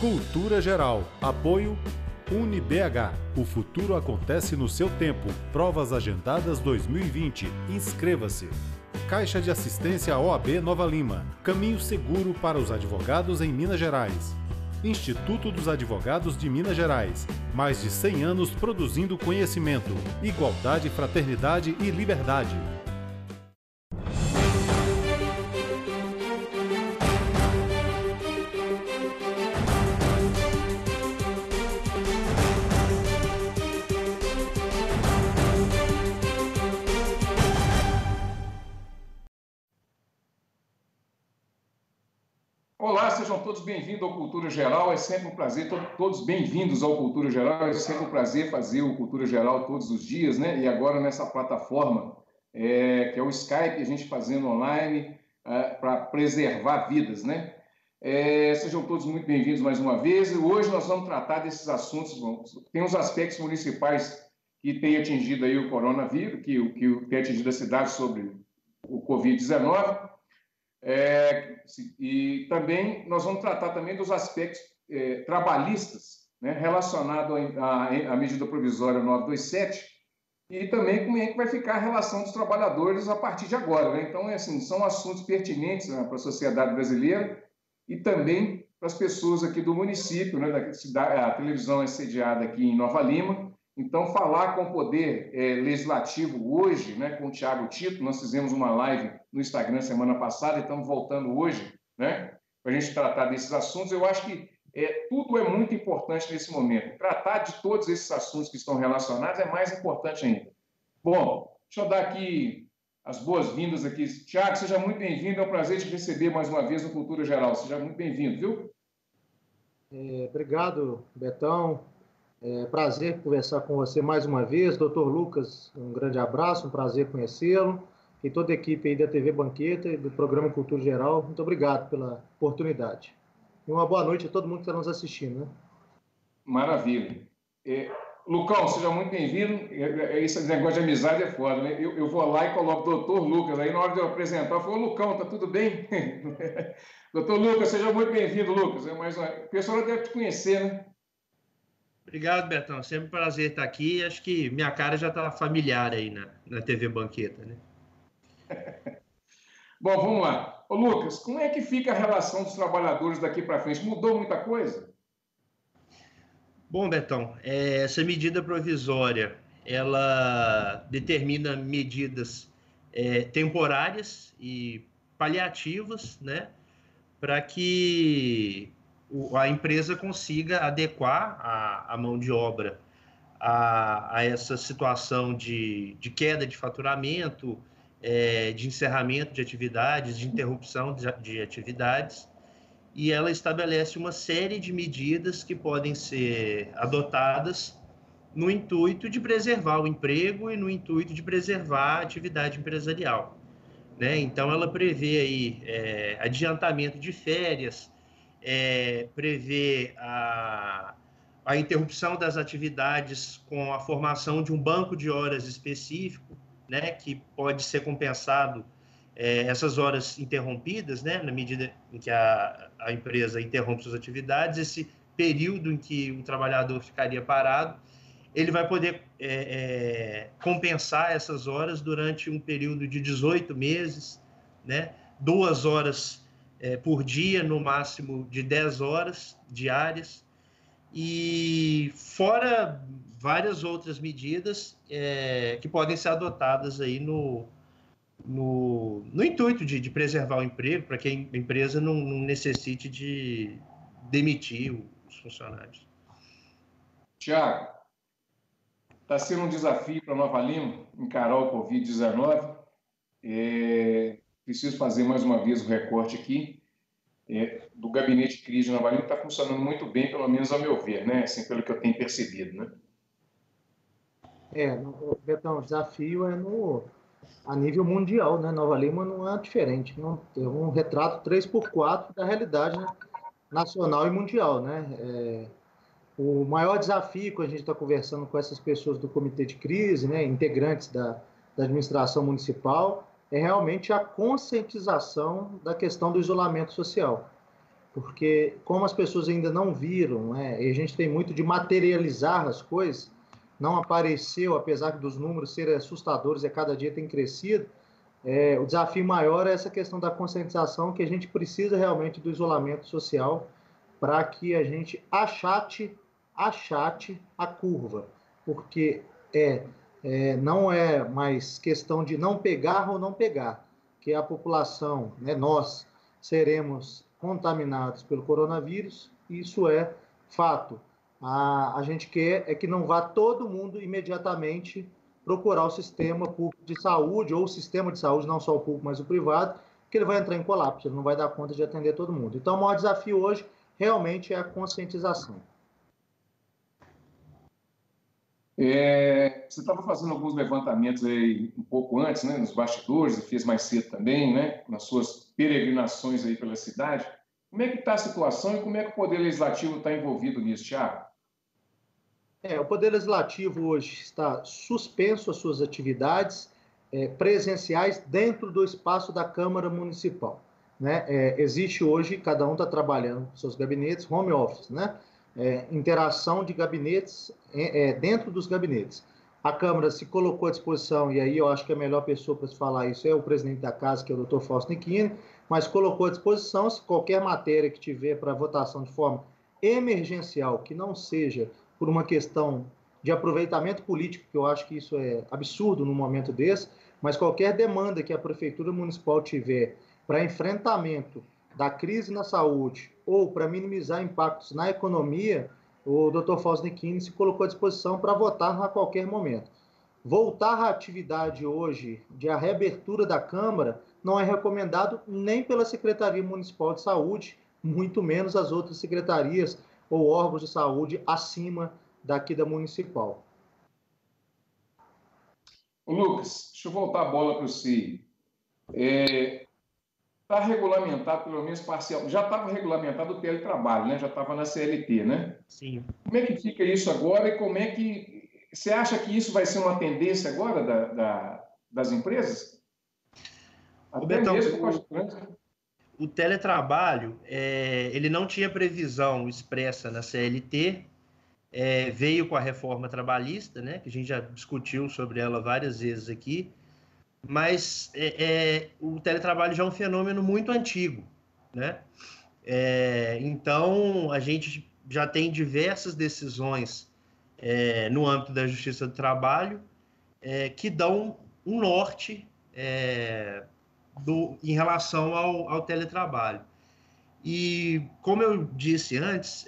Cultura Geral. Apoio UniBH. O futuro acontece no seu tempo. Provas agendadas 2020. Inscreva-se. Caixa de Assistência OAB Nova Lima. Caminho seguro para os advogados em Minas Gerais. Instituto dos Advogados de Minas Gerais. Mais de 100 anos produzindo conhecimento, igualdade, fraternidade e liberdade. Olá, sejam todos bem-vindos ao Cultura Geral. É sempre um prazer, todos bem-vindos ao Cultura Geral. É sempre um prazer fazer o Cultura Geral todos os dias, né? E agora nessa plataforma, que é o Skype, a gente fazendo online para preservar vidas, né? Sejam todos muito bem-vindos mais uma vez. E hoje nós vamos tratar desses assuntos. Tem os aspectos municipais que têm atingido aí o coronavírus, que tem atingido a cidade sobre o Covid-19. E também nós vamos tratar também dos aspectos trabalhistas, né, relacionados à medida provisória 927 e também como é que vai ficar a relação dos trabalhadores a partir de agora, né? Então, assim, são assuntos pertinentes, né, para a sociedade brasileira e também para as pessoas aqui do município, né, da cidade. A televisão é sediada aqui em Nova Lima. Então, falar com o Poder Legislativo hoje, né, com o Thiago Tito, nós fizemos uma live no Instagram semana passada e estamos voltando hoje, né, para a gente tratar desses assuntos. Eu acho que tudo é muito importante nesse momento. Tratar de todos esses assuntos que estão relacionados é mais importante ainda. Bom, deixa eu dar aqui as boas-vindas aqui. Thiago, seja muito bem-vindo. É um prazer te receber mais uma vez no Cultura Geral. Seja muito bem-vindo, viu? Obrigado, Betão. Prazer conversar com você mais uma vez. Doutor Lucas, um grande abraço, um prazer conhecê-lo. E toda a equipe aí da TV Banqueta e do programa Cultura Geral, muito obrigado pela oportunidade. E uma boa noite a todo mundo que está nos assistindo, né? Maravilha. Lucão, seja muito bem-vindo. Esse negócio de amizade é foda, né? Eu vou lá e coloco Doutor Lucas, aí na hora de eu apresentar, eu falo, Lucão, tá tudo bem? Doutor Lucas, seja muito bem-vindo, Lucas. O pessoal deve te conhecer, né? Obrigado, Betão. Sempre um prazer estar aqui. Acho que minha cara já está familiar aí na TV Banqueta, né? Bom, vamos lá. Ô, Lucas, como é que fica a relação dos trabalhadores daqui para frente? Mudou muita coisa? Bom, Betão, essa medida provisória, ela determina medidas temporárias e paliativas, né, para que a empresa consiga adequar a mão de obra a essa situação de queda de faturamento, de encerramento de atividades, de interrupção de atividades, e ela estabelece uma série de medidas que podem ser adotadas no intuito de preservar o emprego e no intuito de preservar a atividade empresarial, né? Então, ela prevê aí adiantamento de férias, prevê a interrupção das atividades com a formação de um banco de horas específico, né, que pode ser compensado essas horas interrompidas, né, na medida em que a empresa interrompe suas atividades, esse período em que o trabalhador ficaria parado, ele vai poder compensar essas horas durante um período de 18 meses, né, 2 horas por dia, no máximo de 10 horas diárias, e fora várias outras medidas que podem ser adotadas aí no intuito de preservar o emprego, para que a empresa não necessite de demitir os funcionários. Tiago, está sendo um desafio para Nova Lima encarar o Covid-19. Preciso fazer mais uma vez o recorte aqui do gabinete de crise de Nova Lima, que está funcionando muito bem, pelo menos ao meu ver, né? Assim, pelo que eu tenho percebido, né? Betão, o desafio a nível mundial, né? Nova Lima não é diferente, não tem um retrato 3x4 da realidade, né, nacional e mundial, né? O maior desafio que a gente está conversando com essas pessoas do comitê de crise, né, integrantes da administração municipal, é realmente a conscientização da questão do isolamento social. porque como as pessoas ainda não viram, né, e a gente tem muito de materializar as coisas, não apareceu, apesar dos números serem assustadores e a cada dia tem crescido, o desafio maior é essa questão da conscientização, que a gente precisa realmente do isolamento social para que a gente achate a curva, porque não é mais questão de não pegar ou não pegar, que a população, né, nós seremos contaminados pelo coronavírus, isso é fato. A gente quer que não vá todo mundo imediatamente procurar o sistema público de saúde, ou o sistema de saúde, não só o público, mas o privado, que ele vai entrar em colapso, ele não vai dar conta de atender todo mundo. Então, o maior desafio hoje realmente é a conscientização. Você estava fazendo alguns levantamentos aí um pouco antes, né, nos bastidores, e fez mais cedo também, né, nas suas peregrinações aí pela cidade. Como é que está a situação e como é que o Poder Legislativo está envolvido nisso, Thiago? O Poder Legislativo hoje está suspenso as suas atividades presenciais dentro do espaço da Câmara Municipal, né? Existe hoje, cada um está trabalhando com seus gabinetes, home office, né? Interação de gabinetes dentro dos gabinetes. A Câmara se colocou à disposição, e aí eu acho que a melhor pessoa para se falar isso é o presidente da Casa, que é o Dr. Fausto Nichini, mas colocou à disposição, se qualquer matéria que tiver para votação de forma emergencial, que não seja por uma questão de aproveitamento político, que eu acho que isso é absurdo num momento desse, mas qualquer demanda que a Prefeitura Municipal tiver para enfrentamento da crise na saúde ou para minimizar impactos na economia, o Dr. Fausto Nichini se colocou à disposição para votar a qualquer momento. Voltar à atividade hoje de a reabertura da Câmara não é recomendado nem pela Secretaria Municipal de Saúde, muito menos as outras secretarias ou órgãos de saúde acima daqui da municipal. Lucas, deixa eu voltar a bola para você. Está regulamentado, pelo menos parcial, já estava regulamentado o teletrabalho, né? Já estava na CLT, né? Sim. Como é que fica isso agora e como é que... Você acha que isso vai ser uma tendência agora das empresas? Até Betão, mesmo o teletrabalho, ele não tinha previsão expressa na CLT, veio com a reforma trabalhista, né? Que a gente já discutiu sobre ela várias vezes aqui, mas o teletrabalho já é um fenômeno muito antigo, né? Então, a gente já tem diversas decisões no âmbito da Justiça do Trabalho que dão um norte em relação ao teletrabalho. E, como eu disse antes,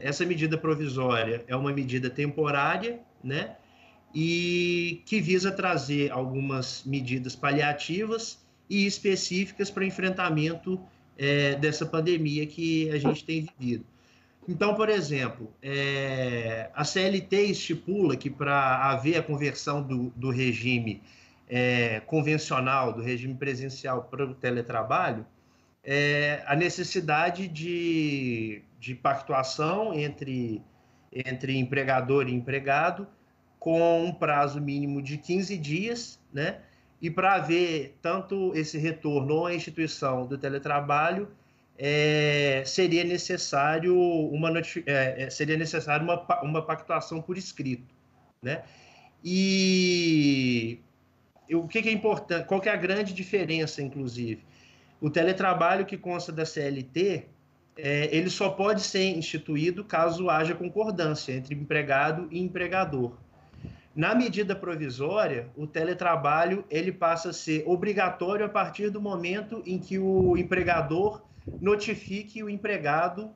essa medida provisória é uma medida temporária, né? E que visa trazer algumas medidas paliativas e específicas para enfrentamento dessa pandemia que a gente tem vivido. Então, por exemplo, a CLT estipula que para haver a conversão do regime convencional, do regime presencial para o teletrabalho, a necessidade de pactuação entre empregador e empregado, com um prazo mínimo de 15 dias, né? E para haver tanto esse retorno à instituição do teletrabalho, seria necessário uma pactuação por escrito, né? E o que é importante? Qual que é a grande diferença, inclusive? O teletrabalho que consta da CLT, ele só pode ser instituído caso haja concordância entre empregado e empregador. Na medida provisória, o teletrabalho ele passa a ser obrigatório a partir do momento em que o empregador notifique o empregado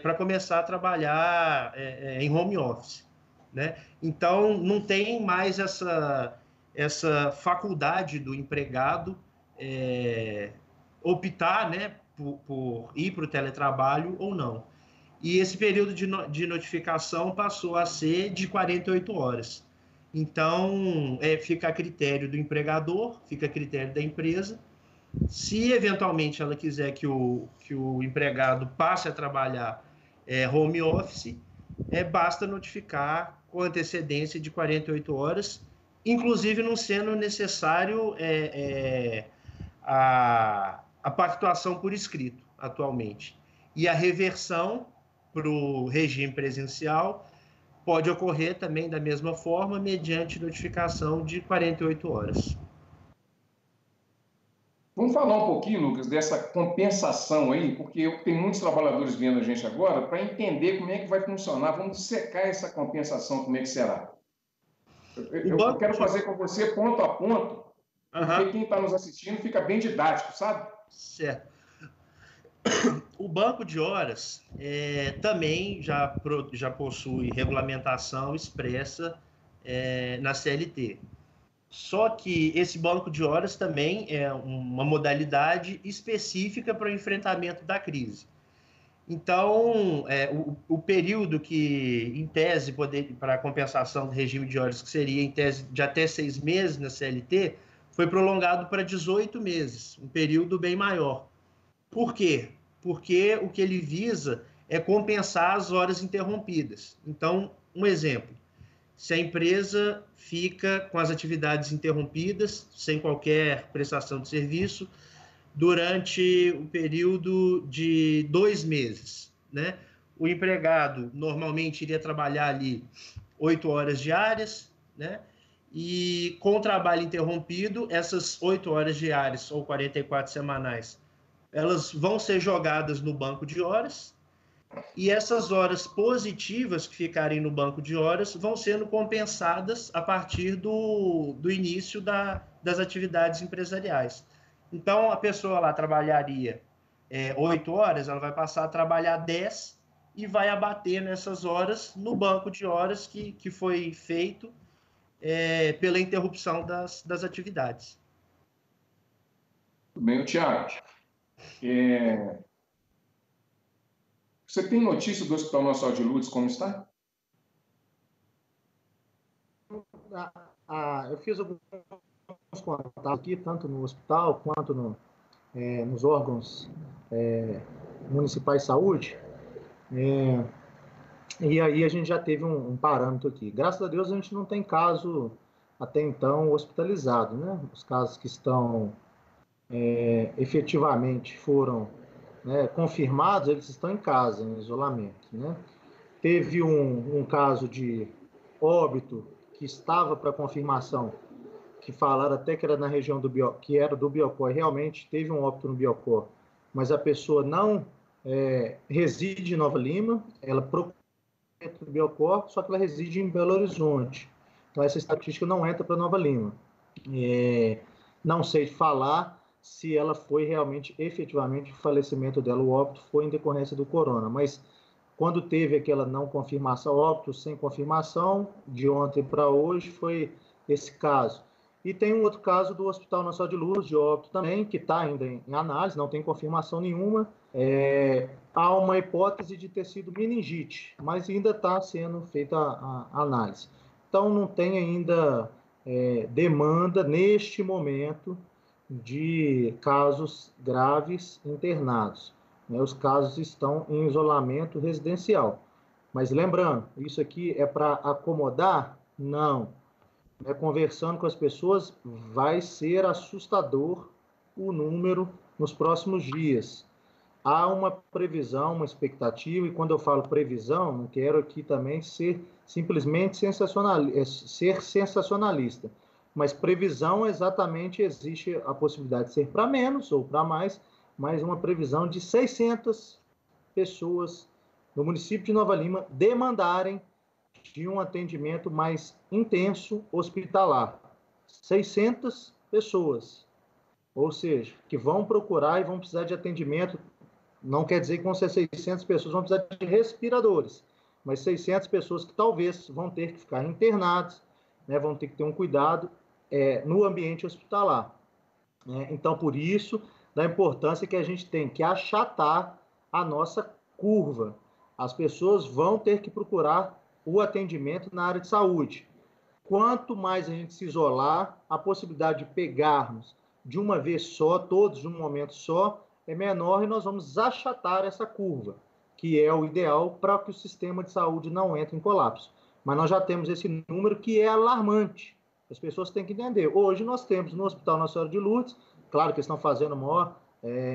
para começar a trabalhar em home office, né? Então, não tem mais essa faculdade do empregado optar, né, por ir para o teletrabalho ou não. E esse período de notificação passou a ser de 48 horas. Então, fica a critério do empregador, fica a critério da empresa. Se, eventualmente, ela quiser que o empregado passe a trabalhar home office, basta notificar com antecedência de 48 horas, inclusive não sendo necessário a pactuação por escrito, atualmente. E a reversão para o regime presencial pode ocorrer também da mesma forma, mediante notificação de 48 horas. Vamos falar um pouquinho, Lucas, dessa compensação aí, porque tem muitos trabalhadores vendo a gente agora para entender como é que vai funcionar. Vamos dissecar essa compensação, como é que será. Eu quero fazer com você ponto a ponto, porque quem está nos assistindo fica bem didático, sabe? Certo. O banco de horas também já possui regulamentação expressa na CLT. Só que esse banco de horas também é uma modalidade específica para o enfrentamento da crise. Então, o período que, em tese, para a compensação do regime de horas, que seria, em tese, de até 6 meses na CLT, foi prolongado para 18 meses, um período bem maior. Por quê? Porque o que ele visa é compensar as horas interrompidas. Então, um exemplo, se a empresa fica com as atividades interrompidas, sem qualquer prestação de serviço, durante o período de 2 meses, né? O empregado normalmente iria trabalhar ali 8 horas diárias, né? E com o trabalho interrompido, essas 8 horas diárias ou 44 semanais, elas vão ser jogadas no banco de horas, e essas horas positivas que ficarem no banco de horas vão sendo compensadas a partir do início das atividades empresariais. Então, a pessoa lá trabalharia 8 horas, ela vai passar a trabalhar 10 e vai abater nessas horas no banco de horas que foi feito pela interrupção das atividades. Tudo bem, Tiago. Você tem notícia do Hospital Nacional de Lourdes, como está? Eu fiz alguns contatos aqui, tanto no hospital quanto nos órgãos municipais de saúde, e aí a gente já teve um parâmetro aqui. Graças a Deus a gente não tem caso até então hospitalizado, né? Os casos que estão efetivamente foram confirmados, eles estão em casa, em isolamento, né? Teve um caso de óbito que estava para confirmação, que falaram até que era na região que era do Biocó, e realmente teve um óbito no Biocó, mas a pessoa não reside em Nova Lima, ela procura do Biocó, só que ela reside em Belo Horizonte. Então essa estatística não entra para Nova Lima. Não sei falar se ela foi realmente, efetivamente, o falecimento dela, o óbito foi em decorrência do corona, mas quando teve aquela não confirmação, óbito sem confirmação, de ontem para hoje, foi esse caso. E tem um outro caso do Hospital Nacional de Lourdes, de óbito também, que está ainda em análise, não tem confirmação nenhuma. Há uma hipótese de ter sido meningite, mas ainda está sendo feita a análise. Então, não tem ainda demanda, neste momento, de casos graves internados. Os casos estão em isolamento residencial. Mas lembrando, isso aqui é para acomodar? Não. Conversando com as pessoas, vai ser assustador o número nos próximos dias. Há uma previsão, uma expectativa, e quando eu falo previsão, não quero aqui também ser simplesmente sensacionalista. Mas previsão, exatamente, existe a possibilidade de ser para menos ou para mais, mas uma previsão de 600 pessoas no município de Nova Lima demandarem de um atendimento mais intenso hospitalar. 600 pessoas, ou seja, que vão procurar e vão precisar de atendimento. Não quer dizer que vão ser 600 pessoas, vão precisar de respiradores, mas 600 pessoas que talvez vão ter que ficar internadas, vão ter que ter um cuidado no ambiente hospitalar. Então, por isso, da importância que a gente tem que achatar a nossa curva. As pessoas vão ter que procurar o atendimento na área de saúde. Quanto mais a gente se isolar, a possibilidade de pegarmos de uma vez só, todos de um momento só, é menor, e nós vamos achatar essa curva, que é o ideal para que o sistema de saúde não entre em colapso. Mas nós já temos esse número que é alarmante. As pessoas têm que entender. Hoje nós temos no Hospital Nacional de Lourdes, claro que estão fazendo o maior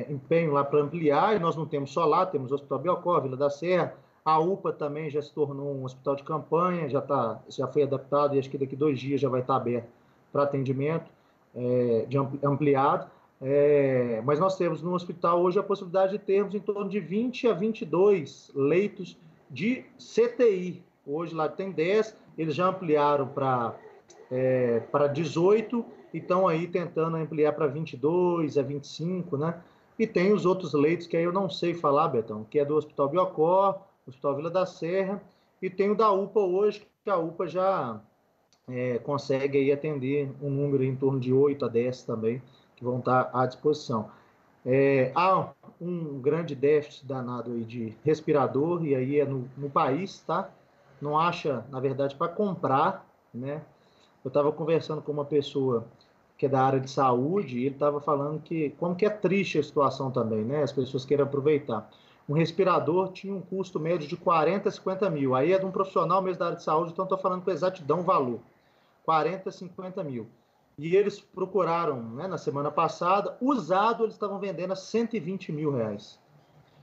empenho lá para ampliar, e nós não temos só lá, temos o Hospital Biocó, Vila da Serra, a UPA também já se tornou um hospital de campanha, já foi adaptado e acho que daqui 2 dias já vai estar aberto para atendimento ampliado. Mas nós temos no hospital hoje a possibilidade de termos em torno de 20 a 22 leitos de CTI. Hoje lá tem 10, eles já ampliaram para 18 e estão aí tentando ampliar para 22 a 25, né? E tem os outros leitos que aí eu não sei falar, Betão, que é do Hospital Biocó, Hospital Vila da Serra, e tem o da UPA hoje, que a UPA já consegue aí atender um número em torno de 8 a 10 também, que vão estar à disposição. Há um grande déficit danado aí de respirador, e aí é no país, tá? Não acha, na verdade, para comprar, né? Eu estava conversando com uma pessoa que é da área de saúde, e ele estava falando como que é triste a situação também, né? As pessoas querem aproveitar. Um respirador tinha um custo médio de 40 a 50 mil. Aí é de um profissional mesmo da área de saúde, então estou falando com exatidão o valor. 40 a 50 mil. E eles procuraram, né, na semana passada, usado eles estavam vendendo a 120 mil reais.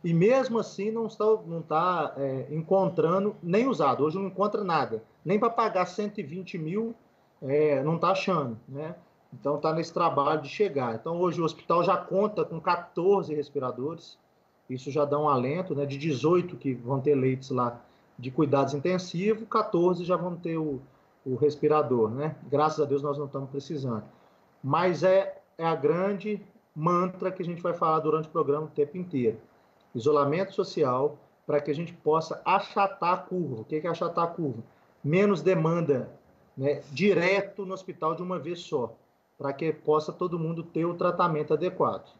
E mesmo assim não está encontrando nem usado. Hoje não encontra nada. Nem para pagar 120 mil não está achando, né? Então está nesse trabalho de chegar. Então hoje o hospital já conta com 14 respiradores. Isso já dá um alento, né? De 18 que vão ter leitos lá de cuidados intensivos, 14 já vão ter o respirador, né? Graças a Deus nós não estamos precisando. Mas é a grande mantra que a gente vai falar durante o programa o tempo inteiro. Isolamento social para que a gente possa achatar a curva. O que é achatar a curva? Menos demanda, né, direto no hospital de uma vez só, para que possa todo mundo ter o tratamento adequado.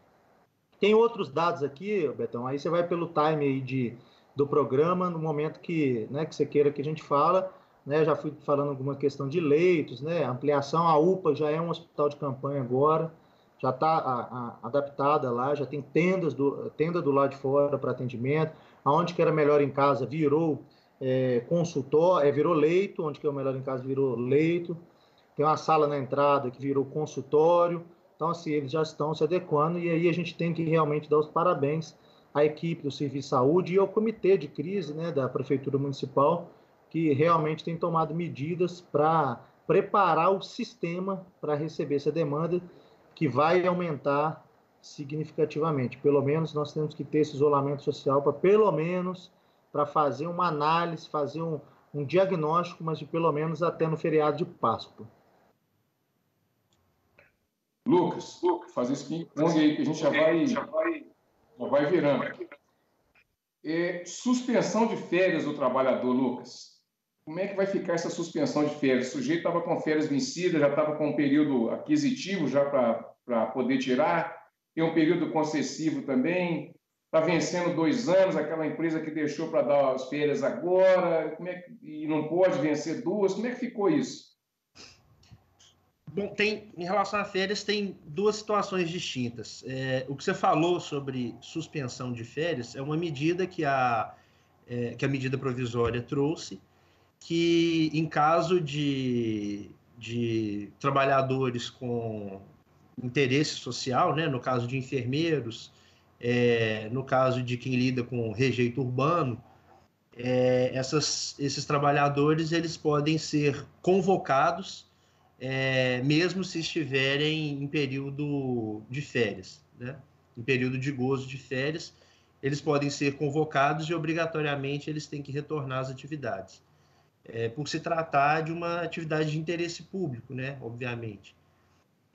Tem outros dados aqui, Betão, aí você vai pelo time aí do programa, no momento que você queira que a gente fala, né? Já fui falando alguma questão de leitos, né? Ampliação, a UPA já é um hospital de campanha agora, já está adaptada lá, já tem tenda do lado de fora para atendimento, aonde que era melhor em casa virou consultório, virou leito, onde que é o melhor em casa virou leito, tem uma sala na entrada que virou consultório. Então, assim, eles já estão se adequando e aí a gente tem que realmente dar os parabéns à equipe do Serviço de Saúde e ao comitê de crise, né, da Prefeitura Municipal, que realmente tem tomado medidas para preparar o sistema para receber essa demanda que vai aumentar significativamente. Pelo menos nós temos que ter esse isolamento social para fazer uma análise, fazer um diagnóstico, mas de pelo menos até no feriado de Páscoa. Lucas, fazer esse ping-pong aí que a gente já vai virando. Suspensão de férias do trabalhador, Lucas. Como é que vai ficar essa suspensão de férias? O sujeito estava com férias vencidas, já estava com um período aquisitivo já para poder tirar, tem um período concessivo também, está vencendo 2 anos, aquela empresa que deixou para dar as férias agora, e não pode vencer 2, como é que ficou isso? Bom, em relação a férias, tem 2 situações distintas. O que você falou sobre suspensão de férias é uma medida que a medida provisória trouxe, que em caso de trabalhadores com interesse social, né, no caso de enfermeiros, no caso de quem lida com rejeito urbano, esses trabalhadores eles podem ser convocados mesmo se estiverem em período de férias, né? Em período de gozo de férias, eles podem ser convocados e obrigatoriamente eles têm que retornar às atividades. Por se tratar de uma atividade de interesse público, né? Obviamente.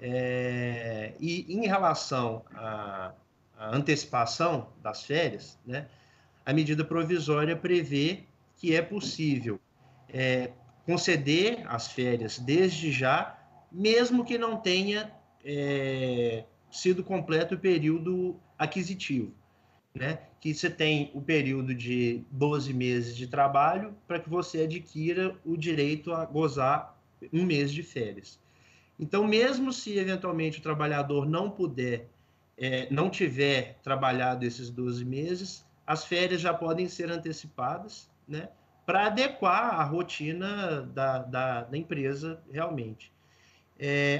E em relação à antecipação das férias, né? A medida provisória prevê que é possível conceder as férias desde já, mesmo que não tenha sido completo o período aquisitivo, né? Que você tem o período de 12 meses de trabalho para que você adquira o direito a gozar 1 mês de férias. Então, mesmo se eventualmente o trabalhador não tiver trabalhado esses 12 meses, as férias já podem ser antecipadas, né? Para adequar a rotina da empresa realmente.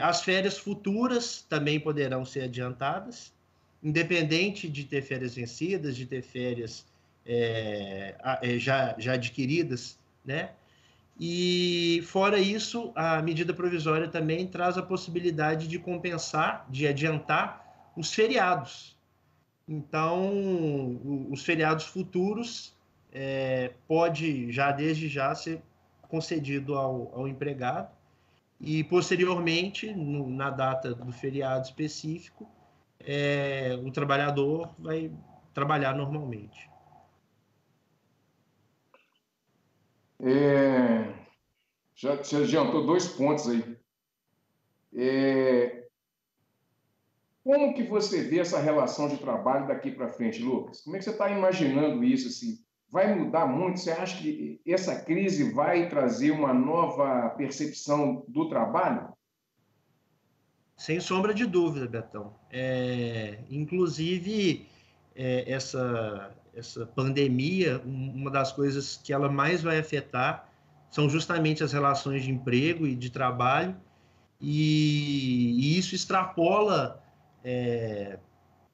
As férias futuras também poderão ser adiantadas, independente de ter férias vencidas, de ter férias já adquiridas, né? E, fora isso, a medida provisória também traz a possibilidade de compensar, de adiantar os feriados. Então, os feriados futuros pode já, desde já, ser concedido ao empregado e, posteriormente, na data do feriado específico, o trabalhador vai trabalhar normalmente. Já adiantou 2 pontos aí. Como que você vê essa relação de trabalho daqui para frente, Lucas? Como é que você está imaginando isso? Assim? Vai mudar muito? Você acha que essa crise vai trazer uma nova percepção do trabalho? Sem sombra de dúvida, Betão. Inclusive, essa pandemia, uma das coisas que ela mais vai afetar são justamente as relações de emprego e de trabalho, e isso extrapola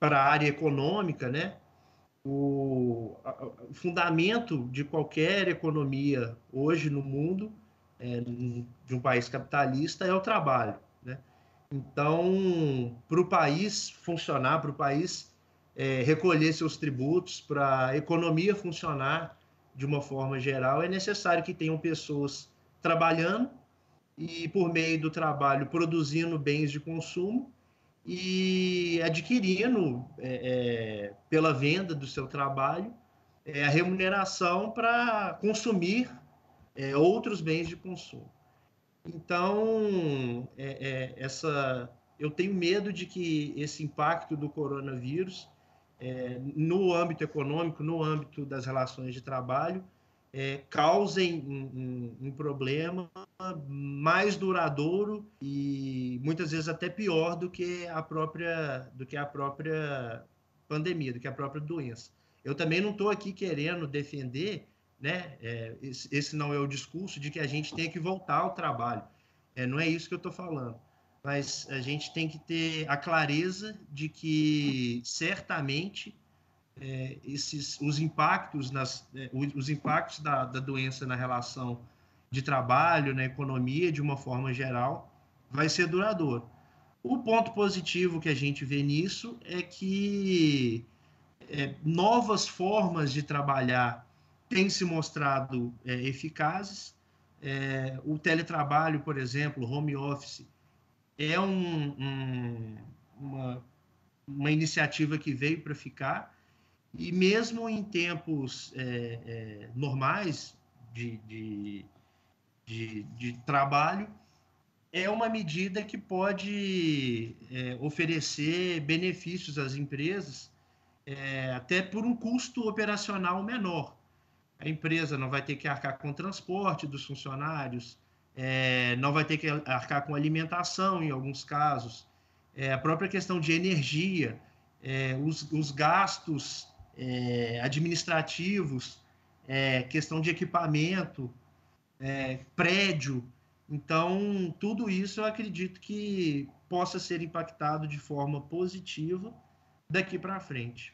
para a área econômica, né? O fundamento de qualquer economia hoje no mundo, de um país capitalista, é o trabalho, né? Então, para o país funcionar, para o país recolher seus tributos, para a economia funcionar de uma forma geral, é necessário que tenham pessoas trabalhando e, por meio do trabalho, produzindo bens de consumo e adquirindo, pela venda do seu trabalho, a remuneração para consumir outros bens de consumo. Então, eu tenho medo de que esse impacto do coronavírus, no âmbito econômico, no âmbito das relações de trabalho, causem um problema mais duradouro e muitas vezes até pior do que a própria pandemia, do que a própria doença. Eu também não estou aqui querendo defender, né? Esse não é o discurso de que a gente tem que voltar ao trabalho. Não é isso que eu estou falando. Mas a gente tem que ter a clareza de que, certamente, os impactos da doença na relação de trabalho, na economia, de uma forma geral, vai ser duradouro. O ponto positivo que a gente vê nisso é que novas formas de trabalhar têm se mostrado eficazes. O teletrabalho, por exemplo, o home office, é uma iniciativa que veio para ficar, e mesmo em tempos normais de trabalho, é uma medida que pode oferecer benefícios às empresas, até por um custo operacional menor. A empresa não vai ter que arcar com o transporte dos funcionários, não vai ter que arcar com alimentação em alguns casos, a própria questão de energia, os gastos administrativos, questão de equipamento, prédio. Então, tudo isso eu acredito que possa ser impactado de forma positiva daqui para frente.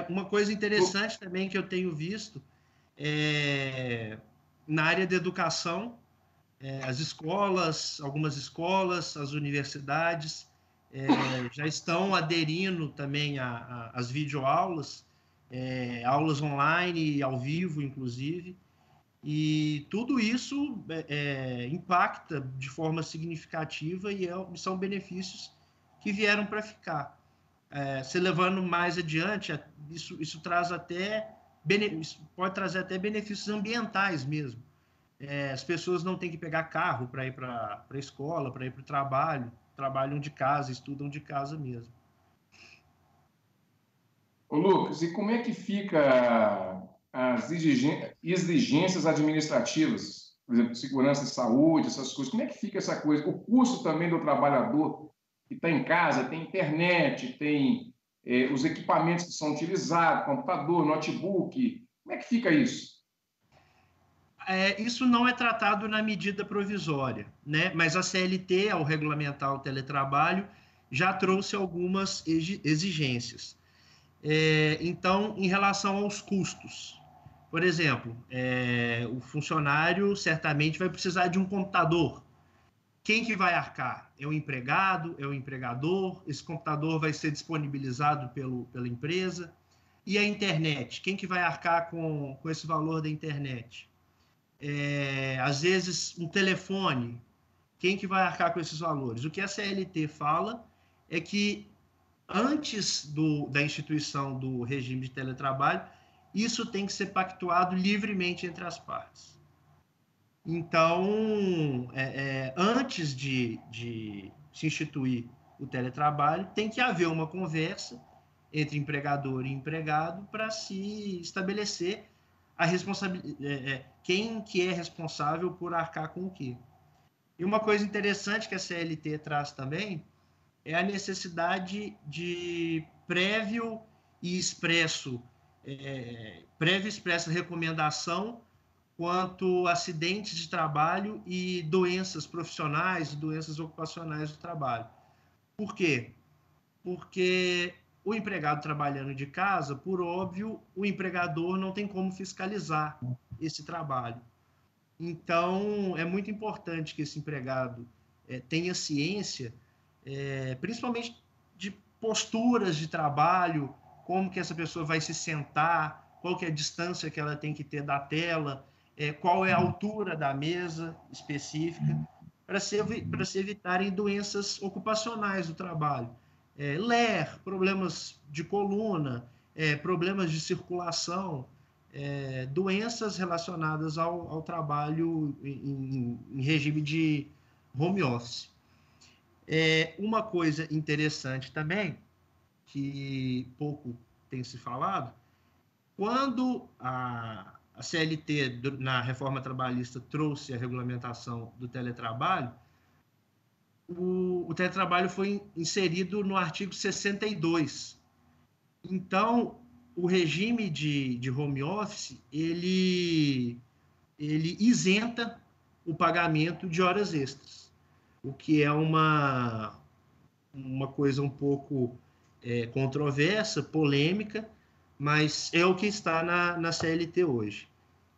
Uma coisa interessante também que eu tenho visto na área da educação, as escolas, algumas escolas, as universidades já estão aderindo também às videoaulas, aulas online e ao vivo, inclusive, e tudo isso impacta de forma significativa e são benefícios que vieram para ficar. Se levando mais adiante, isso traz pode trazer até benefícios ambientais mesmo. As pessoas não têm que pegar carro para ir para a escola, para ir para o trabalho, trabalham de casa, estudam de casa mesmo. Ô Lucas, e como é que fica as exigências administrativas, por exemplo, segurança e saúde, essas coisas? Como é que fica essa coisa? O custo também do trabalhador que está em casa, tem internet, tem os equipamentos que são utilizados, computador, notebook. Como é que fica isso? Isso não é tratado na medida provisória, né? Mas a CLT, ao regulamentar o teletrabalho, já trouxe algumas exigências. Então, em relação aos custos, por exemplo, o funcionário certamente vai precisar de um computador. Quem que vai arcar? É o empregado? É o empregador? Esse computador vai ser disponibilizado pela empresa? E a internet? Quem que vai arcar com esse valor da internet? Às vezes, um telefone. Quem que vai arcar com esses valores? O que a CLT fala é que antes da instituição do regime de teletrabalho, isso tem que ser pactuado livremente entre as partes. Então, antes de se instituir o teletrabalho, tem que haver uma conversa entre empregador e empregado para se estabelecer a responsabilidade, quem que é responsável por arcar com o quê. E uma coisa interessante que a CLT traz também é a necessidade de prévio e expressa recomendação quanto a acidentes de trabalho e doenças profissionais, doenças ocupacionais do trabalho. Por quê? Porque o empregado trabalhando de casa, por óbvio, o empregador não tem como fiscalizar esse trabalho. Então, é muito importante que esse empregado tenha ciência, principalmente de posturas de trabalho, como que essa pessoa vai se sentar, qual que é a distância que ela tem que ter da tela, qual é a altura da mesa específica, para se evitarem doenças ocupacionais do trabalho. LER, problemas de coluna, problemas de circulação, doenças relacionadas ao trabalho em regime de home office. Uma coisa interessante também, que pouco tem se falado, quando a CLT, na reforma trabalhista, trouxe a regulamentação do teletrabalho, o teletrabalho foi inserido no artigo 62. Então, o regime de home office, ele isenta o pagamento de horas extras, o que é uma coisa um pouco controversa, polêmica, mas é o que está na CLT hoje.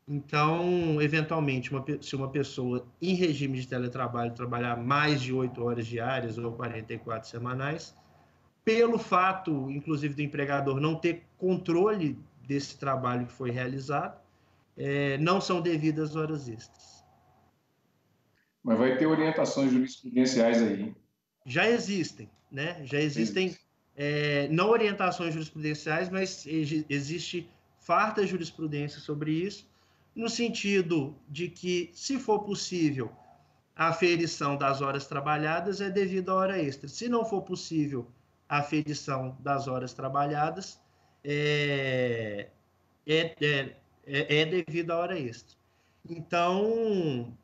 Então, eventualmente, se uma pessoa em regime de teletrabalho trabalhar mais de 8 horas diárias ou 44 semanais, pelo fato, inclusive, do empregador não ter controle desse trabalho que foi realizado, não são devidas horas extras. Mas vai ter orientações jurisprudenciais aí. Já existem, né? Já existem, não orientações jurisprudenciais, mas existe farta jurisprudência sobre isso, no sentido de que, se for possível, a aferição das horas trabalhadas é devido à hora extra. Se não for possível a aferição das horas trabalhadas, é devido à hora extra. Então, o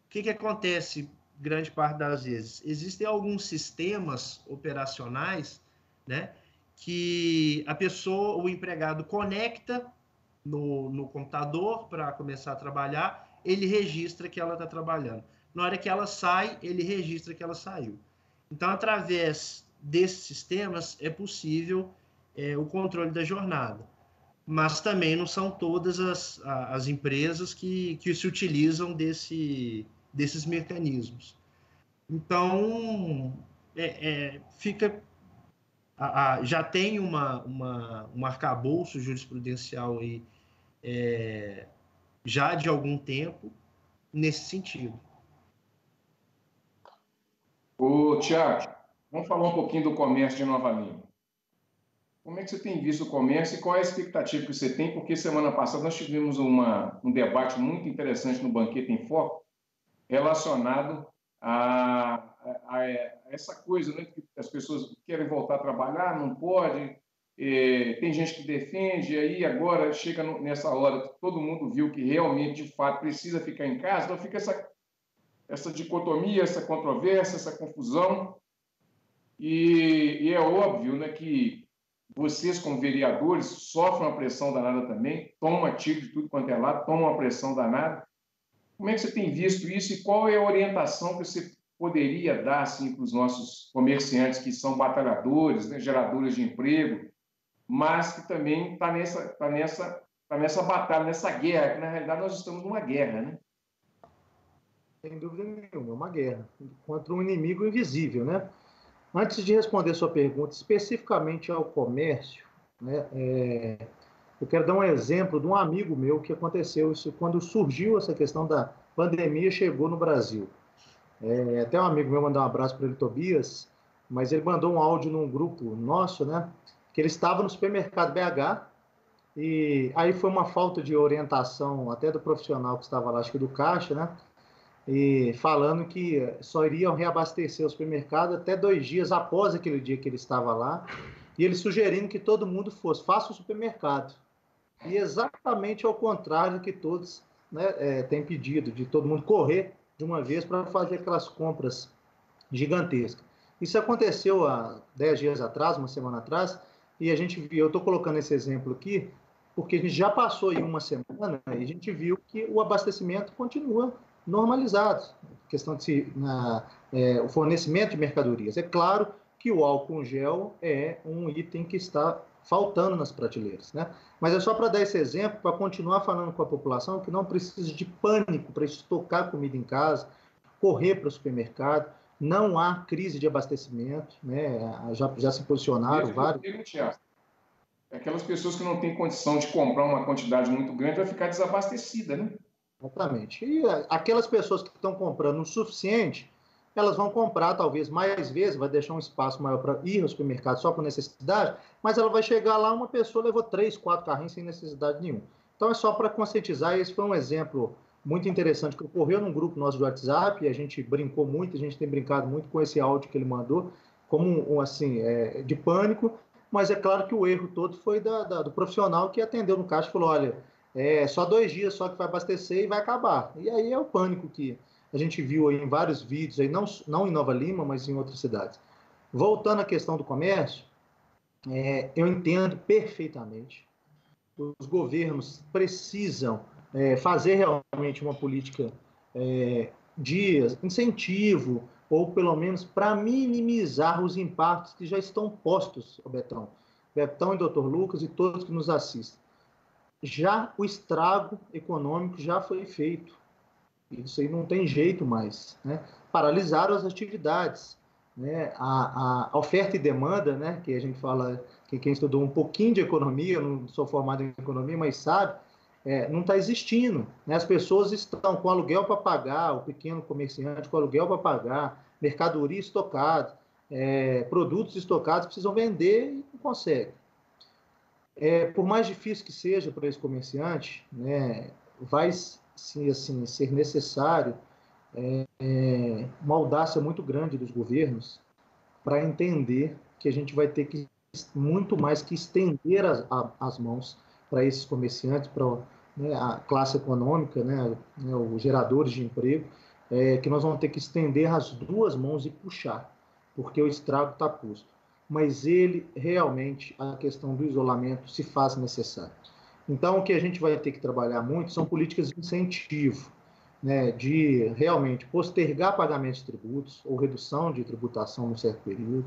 que acontece grande parte das vezes? Existem alguns sistemas operacionais, né, que a pessoa, o empregado, conecta no computador para começar a trabalhar, ele registra que ela está trabalhando. Na hora que ela sai, ele registra que ela saiu. Então, através desses sistemas, é possível o controle da jornada. Mas também não são todas as empresas que se utilizam desses mecanismos. Então, já tem um arcabouço jurisprudencial aí, já de algum tempo, nesse sentido. Tiago, vamos falar um pouquinho do comércio de Nova Lima. Como é que você tem visto o comércio e qual é a expectativa que você tem? Porque semana passada nós tivemos um debate muito interessante no Banquete em Foco relacionado a essa coisa, né, que as pessoas querem voltar a trabalhar, não pode, tem gente que defende, e aí agora chega nessa hora que todo mundo viu que realmente, de fato, precisa ficar em casa, então fica essa dicotomia, essa controvérsia, essa confusão, e é óbvio, né, que vocês, como vereadores, sofrem uma pressão danada também, tomam tiro de tudo quanto é lado, tomam uma pressão danada. Como é que você tem visto isso e qual é a orientação que você poderia dar assim, para os nossos comerciantes que são batalhadores, né, geradores de emprego, mas que também está nessa batalha, nessa guerra, que na realidade nós estamos numa guerra, né? Sem dúvida nenhuma, é uma guerra contra um inimigo invisível, né? Antes de responder sua pergunta especificamente ao comércio, né, eu quero dar um exemplo de um amigo meu que aconteceu isso quando surgiu essa questão da pandemia, chegou no Brasil. Até um amigo meu mandou um abraço para ele, Tobias, mas ele mandou um áudio num grupo nosso, né, que ele estava no supermercado BH e aí foi uma falta de orientação até do profissional que estava lá, acho que do caixa, né, e falando que só iriam reabastecer o supermercado até 2 dias após aquele dia que ele estava lá, e ele sugerindo que todo mundo faça o supermercado. E exatamente ao contrário do que todos, né, têm pedido, de todo mundo correr de uma vez para fazer aquelas compras gigantescas. Isso aconteceu há 10 dias atrás, uma semana atrás, e a gente viu, eu estou colocando esse exemplo aqui, porque a gente já passou aí uma semana e a gente viu que o abastecimento continua normalizado, questão de o fornecimento de mercadorias. É claro que o álcool gel é um item que está faltando nas prateleiras, né? Mas é só para dar esse exemplo, para continuar falando com a população que não precisa de pânico para estocar comida em casa, correr para o supermercado, não há crise de abastecimento, né? Já se posicionaram vários. Aquelas pessoas que não têm condição de comprar uma quantidade muito grande vai ficar desabastecida, né? Exatamente. E aquelas pessoas que estão comprando o suficiente, elas vão comprar talvez mais vezes, vai deixar um espaço maior para ir ao supermercado só por necessidade, mas ela vai chegar lá, uma pessoa levou 3, 4 carrinhos sem necessidade nenhuma. Então é só para conscientizar, esse foi um exemplo muito interessante que ocorreu num grupo nosso de WhatsApp, e a gente brincou muito, a gente tem brincado muito com esse áudio que ele mandou, como assim, de pânico, mas é claro que o erro todo foi do profissional que atendeu no caixa e falou, olha, só 2 dias só que vai abastecer e vai acabar. E aí é o pânico que a gente viu aí em vários vídeos, aí, não em Nova Lima, mas em outras cidades. Voltando à questão do comércio, eu entendo perfeitamente. Os governos precisam fazer realmente uma política de incentivo, ou pelo menos para minimizar os impactos que já estão postos, Betão. Betão e Dr. Lucas e todos que nos assistem. Já o estrago econômico já foi feito. Isso aí não tem jeito mais, né? Paralisaram as atividades, né? A oferta e demanda, né? Que a gente fala, que quem estudou um pouquinho de economia, eu não sou formado em economia, mas sabe, não está existindo, né? As pessoas estão com aluguel para pagar, o pequeno comerciante com aluguel para pagar, mercadoria estocada, produtos estocados, precisam vender e não conseguem. Por mais difícil que seja para esse comerciante, né, vai sim, assim, ser necessário uma audácia muito grande dos governos para entender que a gente vai ter que muito mais que estender as mãos para esses comerciantes, para a classe econômica, né, os geradores de emprego, que nós vamos ter que estender as 2 mãos e puxar, porque o estrago está posto. Mas ele realmente, a questão do isolamento se faz necessário. Então, o que a gente vai ter que trabalhar muito são políticas de incentivo, né, de realmente postergar pagamentos de tributos ou redução de tributação num certo período,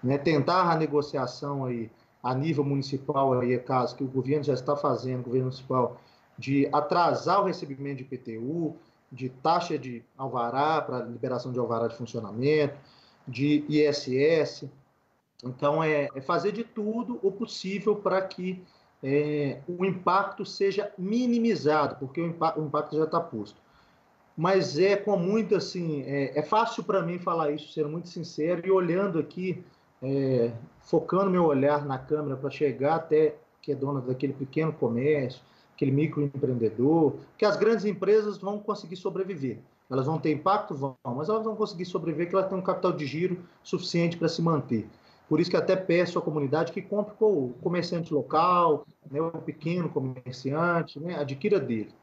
né, tentar a negociação aí, a nível municipal, aí é caso que o governo já está fazendo, o governo municipal, de atrasar o recebimento de IPTU, de taxa de alvará, para liberação de alvará de funcionamento, de ISS. Então, fazer de tudo o possível para que o impacto seja minimizado, porque o impacto já está posto. Mas com muito assim, é fácil para mim falar isso, sendo muito sincero, e olhando aqui, focando meu olhar na câmera para chegar até que é dona daquele pequeno comércio, aquele microempreendedor, que as grandes empresas vão conseguir sobreviver. Elas vão ter impacto? Vão, mas elas vão conseguir sobreviver porque elas têm um capital de giro suficiente para se manter. Por isso que até peço à comunidade que compre com o comerciante local, né, o pequeno comerciante, né, adquira dele.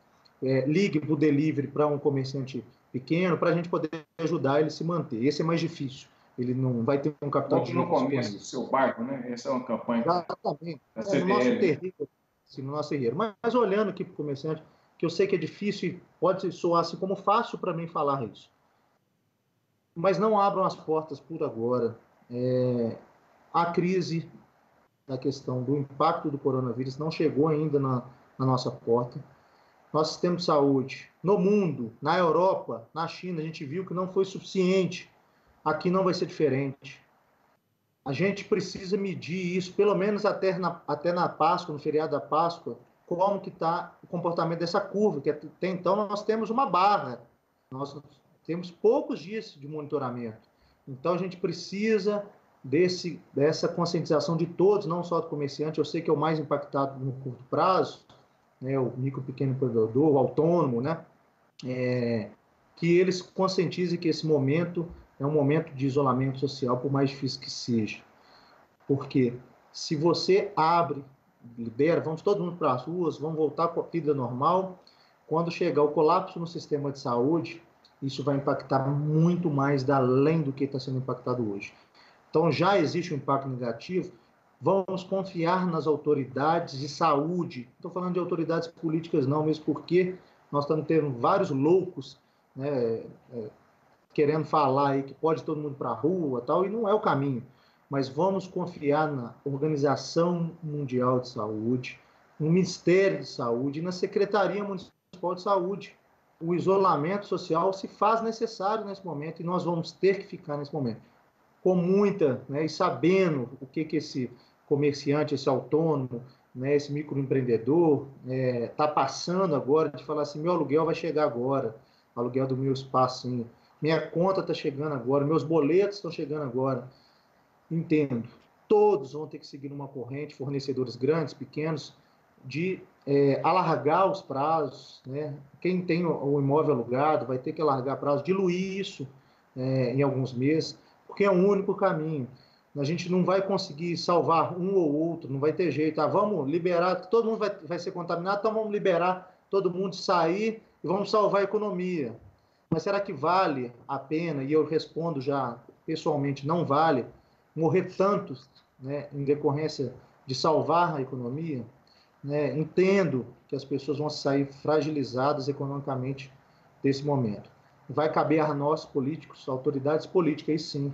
Ligue para o delivery para um comerciante pequeno, para a gente poder ajudar ele a se manter. Esse é mais difícil. Ele não vai ter um capital de giro no começo do seu bairro, né? Essa é uma campanha. Exatamente. No nosso terreno, assim, no nosso terreiro. Mas olhando aqui para o comerciante, que eu sei que é difícil e pode soar assim como fácil para mim falar isso. mas não abram as portas por agora. A crise da questão do impacto do coronavírus não chegou ainda na nossa porta. Nosso sistema de saúde, no mundo, na Europa, na China, a gente viu que não foi suficiente. Aqui não vai ser diferente. A gente precisa medir isso, pelo menos até na Páscoa, no feriado da Páscoa, como que está o comportamento dessa curva, que até então nós temos uma barra, nós temos poucos dias de monitoramento. Então a gente precisa dessa conscientização de todos, não só do comerciante. Eu sei que é o mais impactado no curto prazo, né, o micro, pequeno empreendedor, o autônomo, né, que eles conscientizem que esse momento é um momento de isolamento social, por mais difícil que seja. Porque se você abre, libera, vamos todo mundo para as ruas, vamos voltar com a vida normal, quando chegar o colapso no sistema de saúde, isso vai impactar muito mais além do que está sendo impactado hoje. Então, já existe um impacto negativo, vamos confiar nas autoridades de saúde. Não estou falando de autoridades políticas não, mesmo porque nós estamos tendo vários loucos, né, querendo falar aí que pode todo mundo para a rua tal, e não é o caminho. Mas vamos confiar na Organização Mundial de Saúde, no Ministério de Saúde e na Secretaria Municipal de Saúde. O isolamento social se faz necessário nesse momento e nós vamos ter que ficar nesse momento. Com muita, né, e sabendo o que esse comerciante, esse autônomo, né, esse microempreendedor está passando agora, de falar assim, meu aluguel vai chegar agora, o aluguel do meu espacinho, minha conta está chegando agora, meus boletos estão chegando agora. Entendo, todos vão ter que seguir uma corrente, fornecedores grandes, pequenos, de alargar os prazos, né? Quem tem o imóvel alugado vai ter que alargar prazo, diluir isso em alguns meses, porque é o único caminho. A gente não vai conseguir salvar um ou outro, não vai ter jeito. Vamos liberar, todo mundo vai ser contaminado, então vamos liberar todo mundo sair e vamos salvar a economia. Mas será que vale a pena? E eu respondo já pessoalmente, não vale morrer tantos, né, em decorrência de salvar a economia, né? Entendo que as pessoas vão sair fragilizadas economicamente desse momento. Vai caber a nós, políticos, autoridades políticas, aí sim,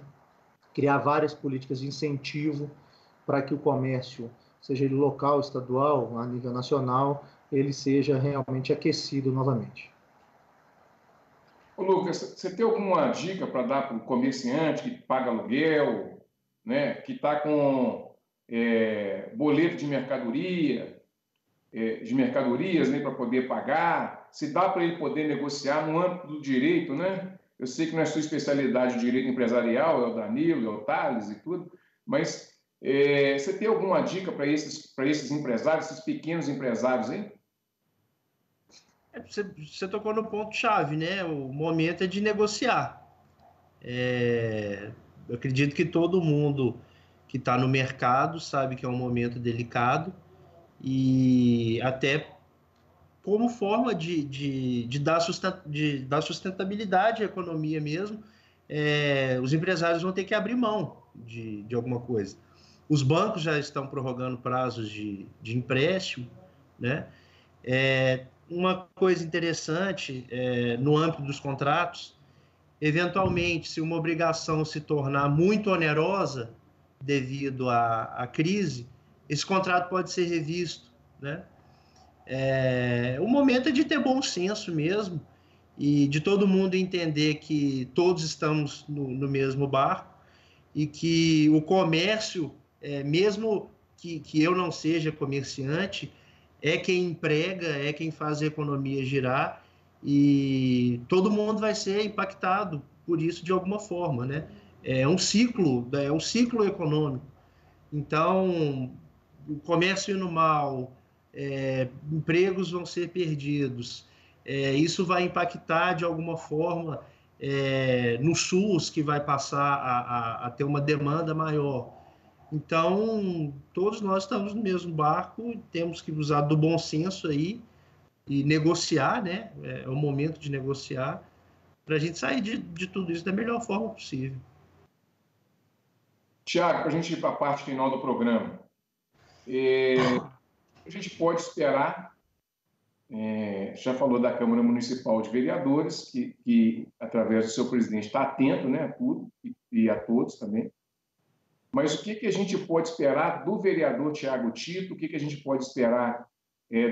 criar várias políticas de incentivo para que o comércio, seja ele local, estadual, a nível nacional, ele seja realmente aquecido novamente. Ô, Lucas, você tem alguma dica para dar para o comerciante que paga aluguel, né, que está com boleto de mercadorias, né, para poder pagar? Se dá para ele poder negociar no âmbito do direito, né? Eu sei que não é sua especialidade de direito empresarial, é o Danilo, é o Thales e tudo, mas você tem alguma dica para esses empresários, esses pequenos empresários, hein? Você tocou no ponto-chave, né? O momento é de negociar. Eu acredito que todo mundo que está no mercado sabe que é um momento delicado e até como forma de dar sustentabilidade à economia mesmo, os empresários vão ter que abrir mão de alguma coisa. Os bancos já estão prorrogando prazos de empréstimo, né? Uma coisa interessante, no âmbito dos contratos, eventualmente, se uma obrigação se tornar muito onerosa devido à crise, esse contrato pode ser revisto, né? O momento é de ter bom senso mesmo e de todo mundo entender que todos estamos no mesmo barco e que o comércio, mesmo que eu não seja comerciante, é quem emprega, é quem faz a economia girar e todo mundo vai ser impactado por isso de alguma forma, né? É um ciclo econômico. Então, o comércio indo mal, empregos vão ser perdidos, isso vai impactar de alguma forma no SUS, que vai passar a ter uma demanda maior. Então, todos nós estamos no mesmo barco, temos que usar do bom senso aí e negociar, né? É o momento de negociar para a gente sair de tudo isso da melhor forma possível. Tiago, para a gente ir para a parte final do programa, a gente pode esperar já falou da Câmara Municipal de Vereadores, que através do seu presidente, está atento, né, a tudo e a todos também. Mas o que a gente pode esperar do vereador Tiago Tito? O que a gente pode esperar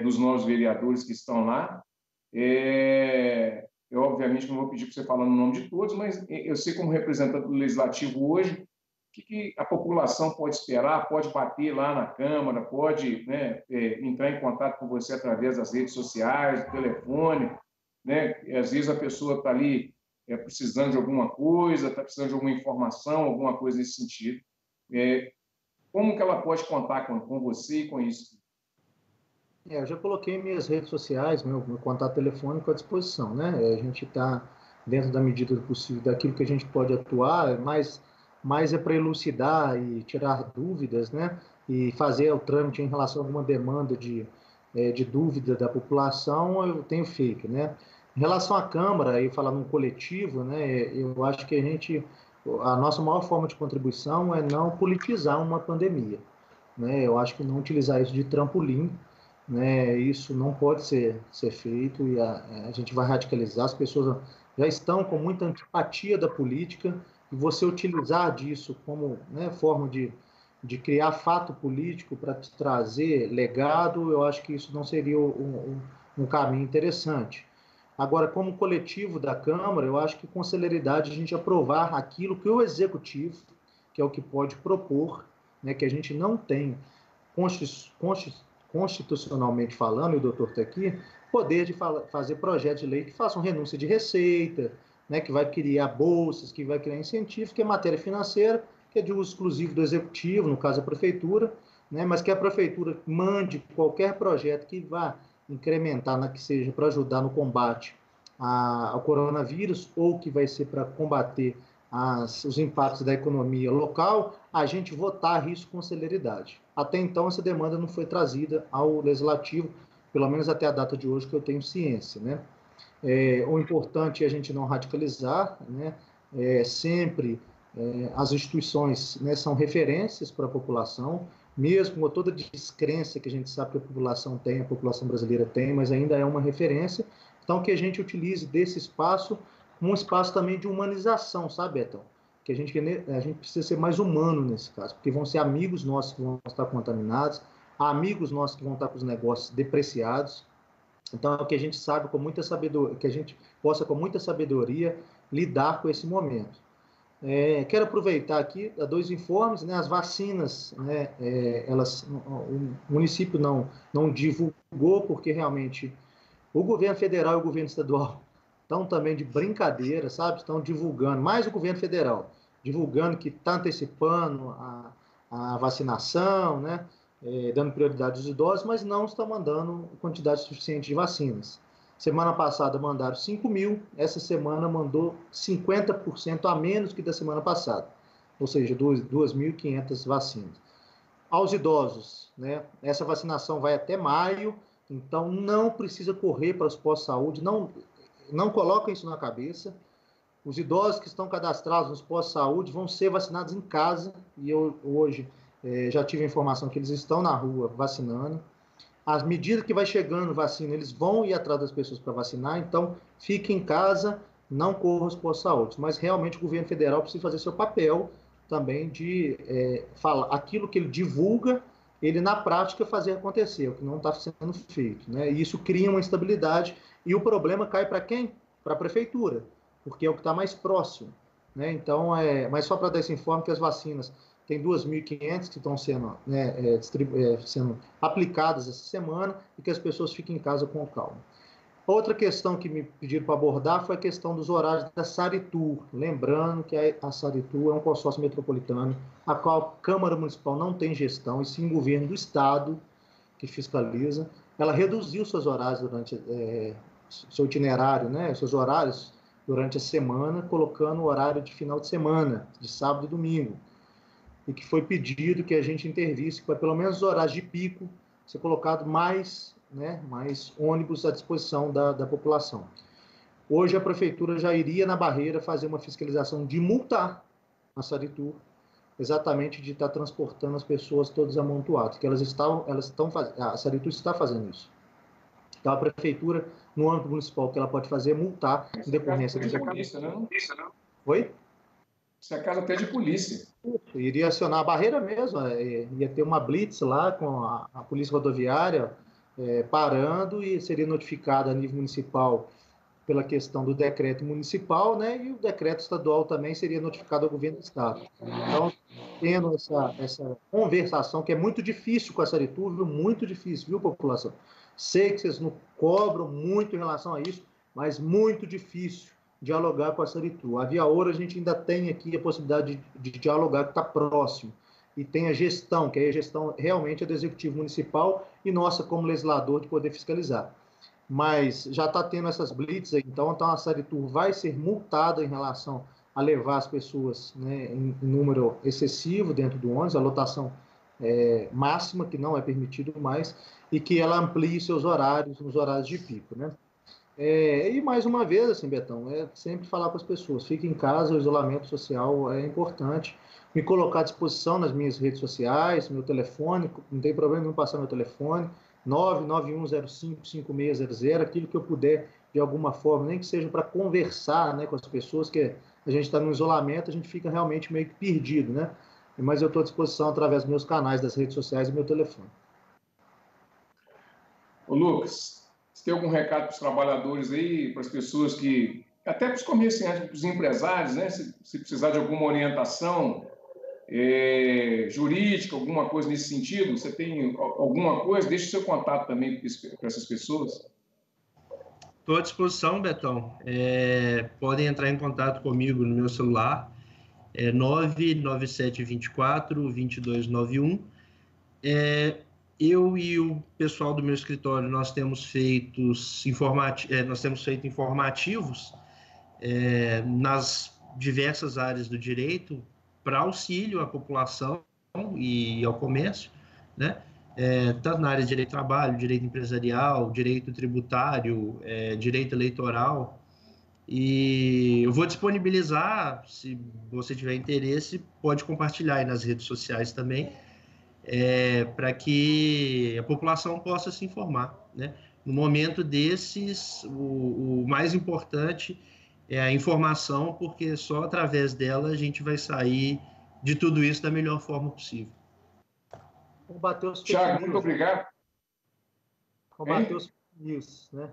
dos novos vereadores que estão lá? Eu, obviamente, não vou pedir para você falar no nome de todos, mas eu sei, como representante do Legislativo hoje, o que a população pode esperar, pode bater lá na Câmara, pode, né, entrar em contato com você através das redes sociais, do telefone, né? Às vezes a pessoa está ali precisando de alguma coisa, está precisando de alguma informação, alguma coisa nesse sentido. Como que ela pode contar com você e com isso? Eu já coloquei minhas redes sociais, meu contato telefônico à disposição, né? A gente está, dentro da medida do possível, daquilo que a gente pode atuar, mais é para elucidar e tirar dúvidas, né? E fazer o trâmite em relação a alguma demanda de dúvida da população, eu tenho feito, né? Em relação à Câmara, e falar num coletivo, né? Eu acho que a nossa maior forma de contribuição é não politizar uma pandemia, né? Eu acho que não utilizar isso de trampolim, né? Isso não pode ser feito, e a gente vai radicalizar. As pessoas já estão com muita antipatia da política, e você utilizar disso como, né, forma de criar fato político para trazer legado, eu acho que isso não seria um caminho interessante. Agora, como coletivo da Câmara, eu acho que com celeridade a gente aprovar aquilo que o Executivo, que é o que pode propor, né, que a gente não tem constitucionalmente falando, e o doutor está aqui, poder de fazer projetos de lei que façam renúncia de receita, né, que vai criar bolsas, que vai criar incentivos, que é matéria financeira, que é de uso exclusivo do Executivo, no caso a Prefeitura, né, mas que a Prefeitura mande qualquer projeto que vá incrementar, que seja para ajudar no combate ao coronavírus, ou que vai ser para combater os impactos da economia local, a gente votar isso com celeridade. Até então, essa demanda não foi trazida ao Legislativo, pelo menos até a data de hoje, que eu tenho ciência, né? O importante é a gente não radicalizar, né? Sempre as instituições, né, são referências para a população, mesmo com toda a descrença que a gente sabe que a população brasileira tem, mas ainda é uma referência. Então, que a gente utilize desse espaço como um espaço também de humanização, sabe, Betão? Que a gente precisa ser mais humano nesse caso, porque vão ser amigos nossos que vão estar contaminados, amigos nossos que vão estar com os negócios depreciados. Então, é o que a gente sabe com muita sabedoria, que a gente possa com muita sabedoria lidar com esse momento. Quero aproveitar aqui, dois informes, né? As vacinas, né, o município não divulgou, porque realmente o governo federal e o governo estadual estão também de brincadeira, sabe? Estão divulgando, mais o governo federal, divulgando que está antecipando a vacinação, né? Dando prioridade aos idosos, mas não está mandando quantidade suficiente de vacinas. Semana passada mandaram 5.000, essa semana mandou 50% a menos que da semana passada, ou seja, 2.500 vacinas. Aos idosos, né? Essa vacinação vai até maio, então não precisa correr para os postos de saúde, não coloquem isso na cabeça. Os idosos que estão cadastrados nos postos de saúde vão ser vacinados em casa, e eu hoje já tive a informação que eles estão na rua vacinando. À medida que vai chegando vacina, eles vão ir atrás das pessoas para vacinar, então fique em casa, não corra os postos de saúde. Mas realmente o governo federal precisa fazer seu papel também de falar aquilo que ele divulga, ele na prática fazer acontecer, o que não está sendo feito, né? E isso cria uma instabilidade, e o problema cai para quem? Para a prefeitura, porque é o que está mais próximo, né? Então, mas só para dar esse informe que as vacinas, tem 2.500 que estão sendo, né, sendo aplicadas essa semana, e que as pessoas fiquem em casa com calma. Outra questão que me pediram para abordar foi a questão dos horários da Saritur. Lembrando que a Saritur é um consórcio metropolitano, a qual a Câmara Municipal não tem gestão, e sim o governo do Estado que fiscaliza. Ela reduziu seus horários durante seu itinerário, né, seus horários durante a semana, colocando o horário de final de semana, de sábado e domingo. E que foi pedido que a gente intervisse para pelo menos os horários de pico ser colocado mais ônibus à disposição da população. Hoje a prefeitura já iria na Barreira fazer uma fiscalização de multar a Saritur, exatamente de estar transportando as pessoas todas amontoadas, que a Saritur está fazendo isso. Então, a prefeitura, no âmbito municipal, o que ela pode fazer é multar em decorrência de polícia, né? Oi? Isso é caso até de polícia. Iria acionar a barreira mesmo, ia ter uma blitz lá com a polícia rodoviária parando e seria notificado a nível municipal pela questão do decreto municipal, né? E o decreto estadual também seria notificado ao governo do estado. Então, tendo essa conversação, que é muito difícil com a Saritur, viu? Muito difícil, viu, população? Sei que vocês não cobram muito em relação a isso, mas muito difícil dialogar com a Saritur. A Via Ouro, a gente ainda tem aqui a possibilidade de dialogar, que está próximo. E tem a gestão, que aí a gestão realmente é do Executivo Municipal e nossa, como legislador, de poder fiscalizar. Mas já está tendo essas blitz aí, então a Saritur vai ser multada em relação a levar as pessoas, né, em número excessivo dentro do ônibus, a lotação máxima, que não é permitido mais, e que ela amplie seus horários nos horários de pico, né? E mais uma vez, assim, Betão, sempre falar com as pessoas, fique em casa, o isolamento social é importante, me colocar à disposição nas minhas redes sociais, meu telefone, não tem problema nenhum passar meu telefone, 991055600, aquilo que eu puder, de alguma forma, nem que seja para conversar, né, com as pessoas, que a gente está no isolamento, a gente fica realmente meio que perdido, né? Mas eu estou à disposição através dos meus canais, das redes sociais e meu telefone. Ô, Lucas, você tem algum recado para os trabalhadores aí, para as pessoas que, até para os comerciantes, para os empresários, né? Se precisar de alguma orientação jurídica, alguma coisa nesse sentido, você tem alguma coisa? Deixe o seu contato também para essas pessoas. Estou à disposição, Betão. Podem entrar em contato comigo no meu celular, 99724-2291. Eu e o pessoal do meu escritório, nós temos feito informativos nas diversas áreas do direito para auxílio à população e ao comércio, né? Tanto na área de direito do trabalho, direito empresarial, direito tributário, direito eleitoral. E eu vou disponibilizar, se você tiver interesse, pode compartilhar aí nas redes sociais também, para que a população possa se informar, né? No momento desses, o mais importante é a informação, porque só através dela a gente vai sair de tudo isso da melhor forma possível. Combater os Thiago, muito obrigado. Combater os fake news, né?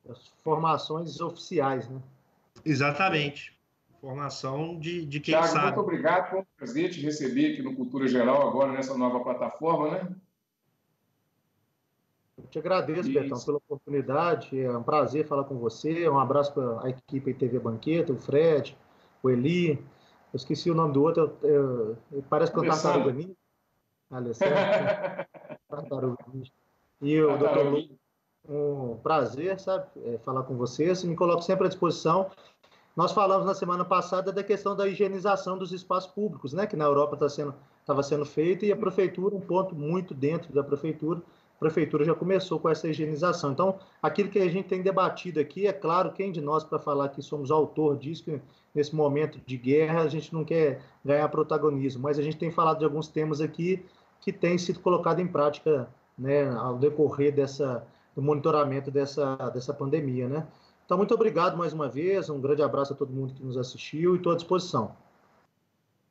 As formações oficiais, né? Exatamente. Formação de quem Thiago, sabe. muito obrigado. Foi um prazer te receber aqui no Cultura Geral, agora nessa nova plataforma, né? Eu te agradeço, Betão, pela oportunidade. É um prazer falar com você. Um abraço para a equipe TV Banqueta, o Fred, o Eli. Eu esqueci o nome do outro. Parece que é o Tartaruga Ninja. Alessandro. Tartaruga Ninja. E o Dr. Lu. Um prazer, sabe, falar com vocês. Me coloco sempre à disposição. Nós falamos na semana passada da questão da higienização dos espaços públicos, né, que na Europa estava sendo feita, e a prefeitura, um ponto muito dentro da prefeitura, a prefeitura já começou com essa higienização. Então, aquilo que a gente tem debatido aqui, é claro, quem de nós para falar que somos autor disso, que nesse momento de guerra a gente não quer ganhar protagonismo, mas a gente tem falado de alguns temas aqui que têm sido colocados em prática, né, ao decorrer do monitoramento dessa pandemia, né? Então, muito obrigado mais uma vez, um grande abraço a todo mundo que nos assistiu e estou à disposição.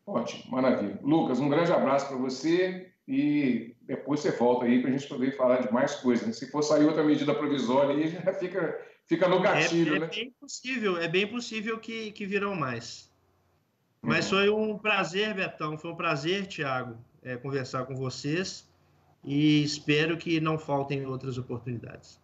Ótimo, maravilha. Lucas, um grande abraço para você e depois você volta aí para a gente poder falar de mais coisas, né? Se for sair outra medida provisória aí, já fica no gatilho, né? É bem possível que virão mais. Mas foi um prazer, Betão, foi um prazer, Thiago, conversar com vocês e espero que não faltem outras oportunidades.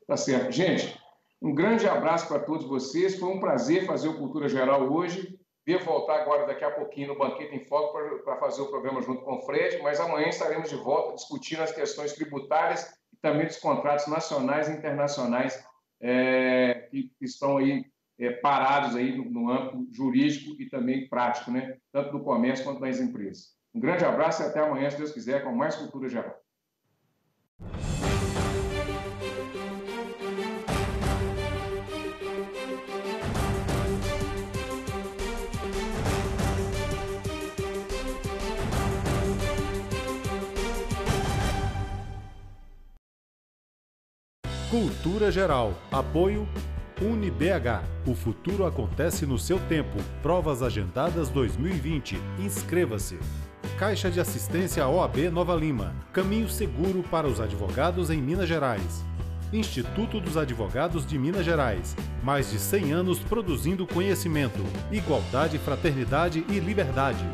Tá certo. Gente, um grande abraço para todos vocês. Foi um prazer fazer o Cultura Geral hoje. Devo voltar agora, daqui a pouquinho, no Banqueta em Foco para fazer o programa junto com o Fred, mas amanhã estaremos de volta discutindo as questões tributárias e também dos contratos nacionais e internacionais que estão aí parados aí no âmbito jurídico e também prático, né? Tanto do comércio quanto das empresas. Um grande abraço e até amanhã, se Deus quiser, com mais Cultura Geral. Cultura Geral. Apoio UniBH. O futuro acontece no seu tempo. Provas agendadas 2020. Inscreva-se. Caixa de Assistência OAB Nova Lima. Caminho seguro para os advogados em Minas Gerais. Instituto dos Advogados de Minas Gerais. Mais de 100 anos produzindo conhecimento, igualdade, fraternidade e liberdade.